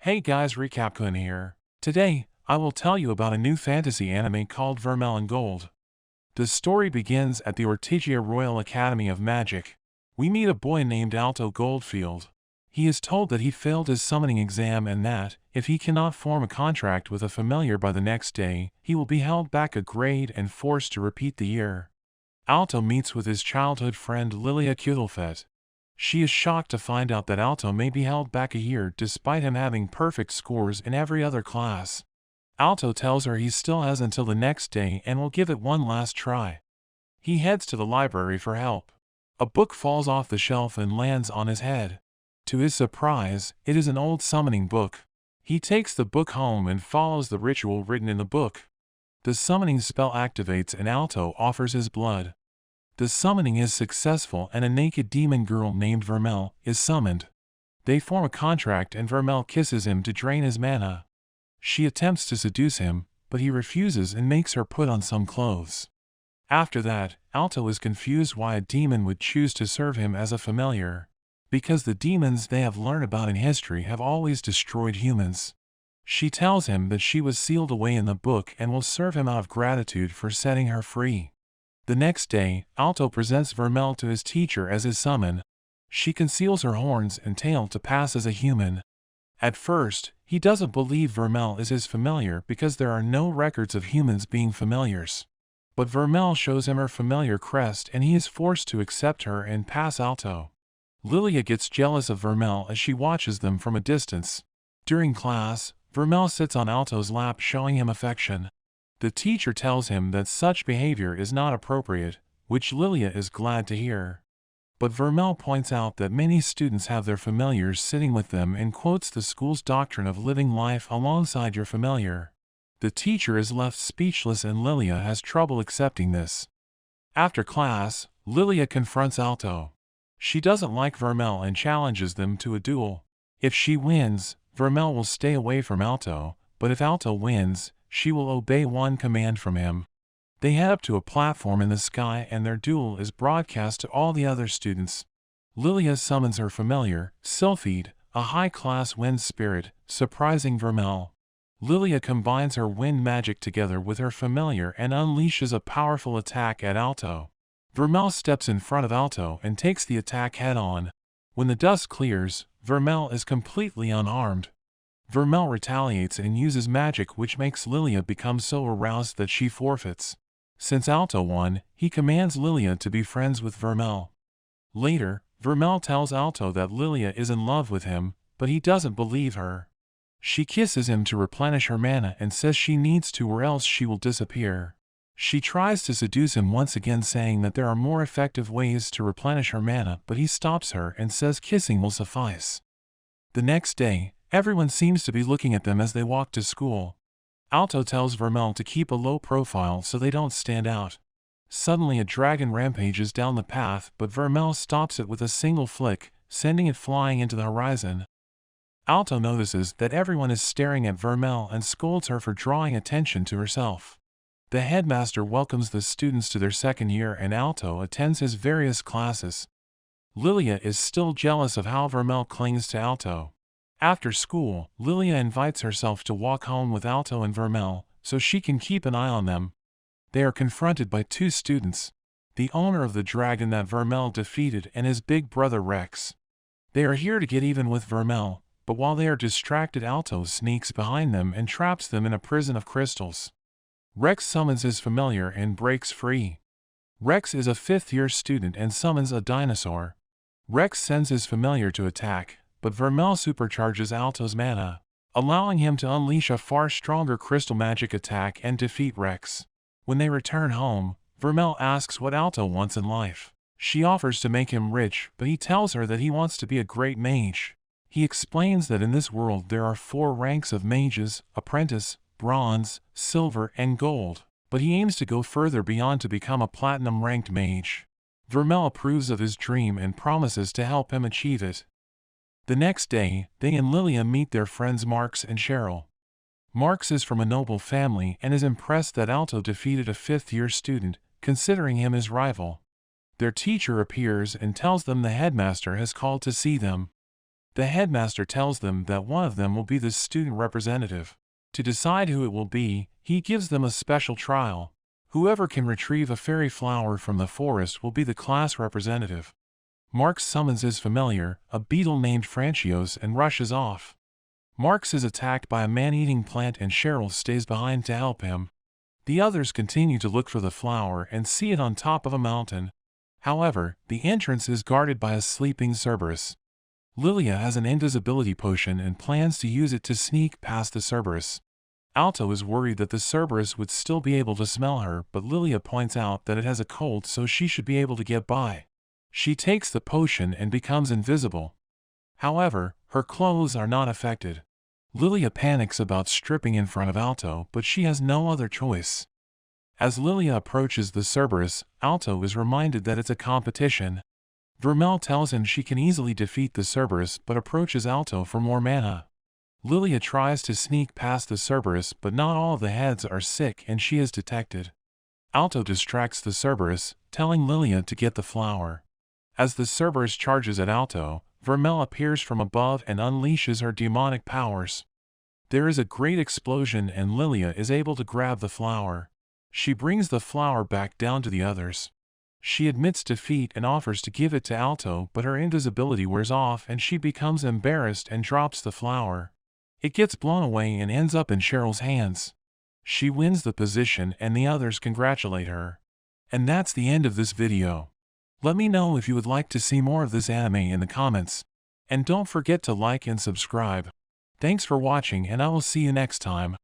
Hey guys, Recapcoin here. Today, I will tell you about a new fantasy anime called Vermeil and Gold. The story begins at the Ortigia Royal Academy of Magic. We meet a boy named Alto Goldfield. He is told that he failed his summoning exam and that, if he cannot form a contract with a familiar by the next day, he will be held back a grade and forced to repeat the year. Alto meets with his childhood friend Lilia Kudelfet. She is shocked to find out that Alto may be held back a year despite him having perfect scores in every other class. Alto tells her he still has until the next day and will give it one last try. He heads to the library for help. A book falls off the shelf and lands on his head. To his surprise, it is an old summoning book. He takes the book home and follows the ritual written in the book. The summoning spell activates and Alto offers his blood. The summoning is successful and a naked demon girl named Vermeil is summoned. They form a contract and Vermeil kisses him to drain his mana. She attempts to seduce him, but he refuses and makes her put on some clothes. After that, Alto is confused why a demon would choose to serve him as a familiar. Because the demons they have learned about in history have always destroyed humans. She tells him that she was sealed away in the book and will serve him out of gratitude for setting her free. The next day, Alto presents Vermeil to his teacher as his summon. She conceals her horns and tail to pass as a human. At first, he doesn't believe Vermeil is his familiar because there are no records of humans being familiars. But Vermeil shows him her familiar crest and he is forced to accept her and pass Alto. Lilia gets jealous of Vermeil as she watches them from a distance. During class, Vermeil sits on Alto's lap showing him affection. The teacher tells him that such behavior is not appropriate, which Lilia is glad to hear. But Vermeil points out that many students have their familiars sitting with them and quotes the school's doctrine of living life alongside your familiar. The teacher is left speechless and Lilia has trouble accepting this. After class, Lilia confronts Alto. She doesn't like Vermeil and challenges them to a duel. If she wins, Vermeil will stay away from Alto, but if Alto wins, she will obey one command from him. They head up to a platform in the sky and their duel is broadcast to all the other students. Lilia summons her familiar, Sylphide, a high-class wind spirit, surprising Vermeil. Lilia combines her wind magic together with her familiar and unleashes a powerful attack at Alto. Vermeil steps in front of Alto and takes the attack head-on. When the dust clears, Vermeil is completely unarmed. Vermeil retaliates and uses magic which makes Lilia become so aroused that she forfeits. Since Alto won, he commands Lilia to be friends with Vermeil. Later, Vermeil tells Alto that Lilia is in love with him, but he doesn't believe her. She kisses him to replenish her mana and says she needs to or else she will disappear. She tries to seduce him once again saying that there are more effective ways to replenish her mana, but he stops her and says kissing will suffice. The next day, everyone seems to be looking at them as they walk to school. Alto tells Vermeil to keep a low profile so they don't stand out. Suddenly a dragon rampages down the path but Vermeil stops it with a single flick, sending it flying into the horizon. Alto notices that everyone is staring at Vermeil and scolds her for drawing attention to herself. The headmaster welcomes the students to their second year and Alto attends his various classes. Lilia is still jealous of how Vermeil clings to Alto. After school, Lilia invites herself to walk home with Alto and Vermeil, so she can keep an eye on them. They are confronted by two students, the owner of the dragon that Vermeil defeated and his big brother Rex. They are here to get even with Vermeil, but while they are distracted Alto sneaks behind them and traps them in a prison of crystals. Rex summons his familiar and breaks free. Rex is a fifth-year student and summons a dinosaur. Rex sends his familiar to attack, but Vermeil supercharges Alto's mana, allowing him to unleash a far stronger crystal magic attack and defeat Rex. When they return home, Vermeil asks what Alto wants in life. She offers to make him rich, but he tells her that he wants to be a great mage. He explains that in this world there are 4 ranks of mages: apprentice, bronze, silver, and gold, but he aims to go further beyond to become a platinum-ranked mage. Vermeil approves of his dream and promises to help him achieve it. The next day, they and Lilia meet their friends Marx and Cheryl. Marx is from a noble family and is impressed that Alto defeated a fifth-year student, considering him his rival. Their teacher appears and tells them the headmaster has called to see them. The headmaster tells them that one of them will be the student representative. To decide who it will be, he gives them a special trial. Whoever can retrieve a fairy flower from the forest will be the class representative. Marx summons his familiar, a beetle named Francios, and rushes off. Marx is attacked by a man-eating plant and Cheryl stays behind to help him. The others continue to look for the flower and see it on top of a mountain. However, the entrance is guarded by a sleeping Cerberus. Lilia has an invisibility potion and plans to use it to sneak past the Cerberus. Alto is worried that the Cerberus would still be able to smell her, but Lilia points out that it has a cold, so she should be able to get by. She takes the potion and becomes invisible. However, her clothes are not affected. Lilia panics about stripping in front of Alto, but she has no other choice. As Lilia approaches the Cerberus, Alto is reminded that it's a competition. Vermeil tells him she can easily defeat the Cerberus but approaches Alto for more mana. Lilia tries to sneak past the Cerberus, but not all of the heads are sick and she is detected. Alto distracts the Cerberus, telling Lilia to get the flower. As the Cerberus charges at Alto, Vermeil appears from above and unleashes her demonic powers. There is a great explosion and Lilia is able to grab the flower. She brings the flower back down to the others. She admits defeat and offers to give it to Alto, but her invisibility wears off and she becomes embarrassed and drops the flower. It gets blown away and ends up in Cheryl's hands. She wins the position and the others congratulate her. And that's the end of this video. Let me know if you would like to see more of this anime in the comments. And don't forget to like and subscribe. Thanks for watching and I will see you next time.